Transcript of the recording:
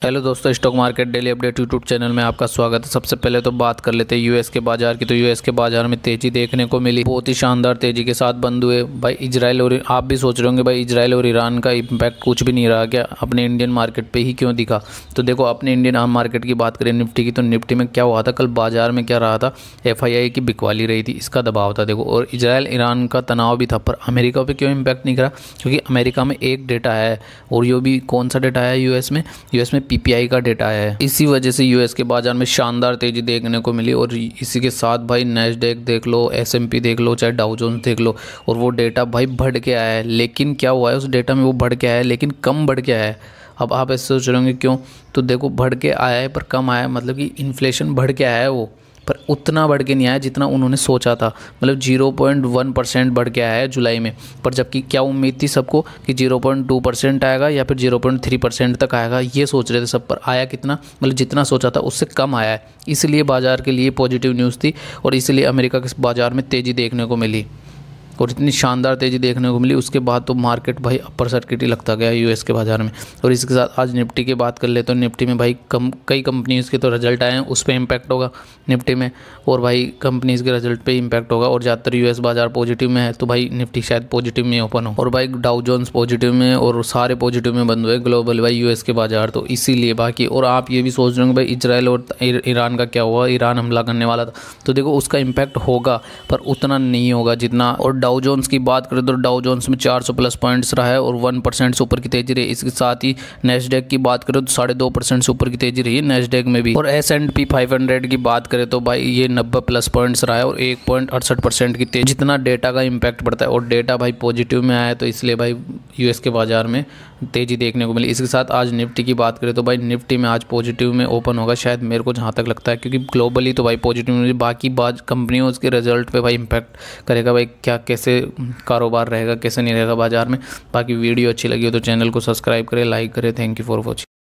Hello दोस्तों, stock market daily update YouTube channel में आपका स्वागत है। सबसे पहले तो बात कर लेते हैं यूएस के बाजार की। तो यूएस के बाजार में तेजी देखने को मिली, बहुत ही शानदार तेजी के साथ बंद हुए। भाई इजराइल और आप भी सोच रहे होंगे भाई इजराइल और ईरान का इम्पैक्ट कुछ भी नहीं रहा क्या, अपने इंडियन मार्केट पे ही क्यों दिखा। तो देखो अपने इंडियन मार्केट की बात करें निफ्टी की, तो निफ्टी में क्या हुआ था कल बाजार में, क्या रहा था, FII की बिकवाली रही थी, इसका दबाव था देखो। और इजराइल ईरान का तनाव भी था, पर अमेरिका पे क्यों इम्पैक्ट नहीं करा, क्योंकि अमेरिका में एक डेटा है, और ये भी कौन सा डेटा है यूएस में PPI का डेटा है। इसी वजह से यूएस के बाजार में शानदार तेजी देखने को मिली। और इसी के साथ भाई नैस्डैक देख लो, S&P देख लो, चाहे डाउ जोन्स देख लो, और वो डेटा भाई बढ़ के आया है। लेकिन क्या हुआ है उस डेटा में, वो बढ़ के आया है लेकिन कम बढ़ के आया है। अब आप ऐसे सोच रहे होंगे क्यों, तो देखो बढ़ के आया है पर कम आया है, मतलब कि इन्फ्लेशन बढ़ के आया है वो, पर उतना बढ़ के नहीं आया जितना उन्होंने सोचा था। मतलब 0.1% बढ़ के आया है जुलाई में, पर जबकि क्या उम्मीद थी सबको कि 0.2% आएगा या फिर 0.3% तक आएगा, ये सोच रहे थे सब, पर आया कितना, मतलब जितना सोचा था उससे कम आया है। इसलिए बाजार के लिए पॉजिटिव न्यूज़ थी, और इसलिए अमेरिका के बाजार में तेज़ी देखने को मिली, और इतनी शानदार तेज़ी देखने को मिली। उसके बाद तो मार्केट भाई अपर सर्किट ही लगता गया यूएस के बाज़ार में। और इसके साथ आज निफ्टी की बात कर ले तो निफ्टी में भाई कई कंपनीज़ के तो रिजल्ट आए हैं, उस पर इम्पैक्ट होगा निफ्टी में, और भाई कंपनीज़ के रिजल्ट पे इम्पैक्ट होगा। और ज़्यादातर यूएस बाज़ार पॉजिटिव में है, तो भाई निफ्टी शायद पॉजिटिव में ओपन हो। और भाई डाउ जोन्स पॉजिटिव में, और सारे पॉजिटिव में बंद हुए ग्लोबल भाई यूएस के बाज़ार, तो इसीलिए बाकी। और आप ये भी सोच रहे होंगे भाई इजराइल और ईरान का क्या हुआ, ईरान हमला करने वाला था, तो देखो उसका इम्पैक्ट होगा पर उतना नहीं होगा जितना। और डाउ जोन्स की बात करें तो डाउ जोन्स में 400 प्लस पॉइंट्स रहा है और 1% से ऊपर की तेजी रही। इसके साथ ही नैस्डैक की बात करें तो 2.5% से ऊपर की तेजी रही है नैस्डैक में भी। और S&P 500 की बात करें तो भाई ये 90 प्लस पॉइंट्स रहा है और 1.68% की तेजी, जितना डेटा का इम्पैक्ट पड़ता है। और डेटा भाई पॉजिटिव में आया है, तो इसलिए भाई यूएस के बाजार में तेजी देखने को मिली। इसके साथ आज निफ्टी की बात करें तो भाई निफ्टी में आज पॉजिटिव में ओपन होगा शायद, मेरे को जहाँ तक लगता है, क्योंकि ग्लोबली तो भाई पॉजिटिव में, बाकी बात कंपनियों के रिजल्ट पे भाई इम्पैक्ट करेगा भाई, क्या कैसे कारोबार रहेगा कैसे नहीं रहेगा बाजार में। बाकी वीडियो अच्छी लगी हो तो चैनल को सब्सक्राइब करें, लाइक करें। Thank you for watching.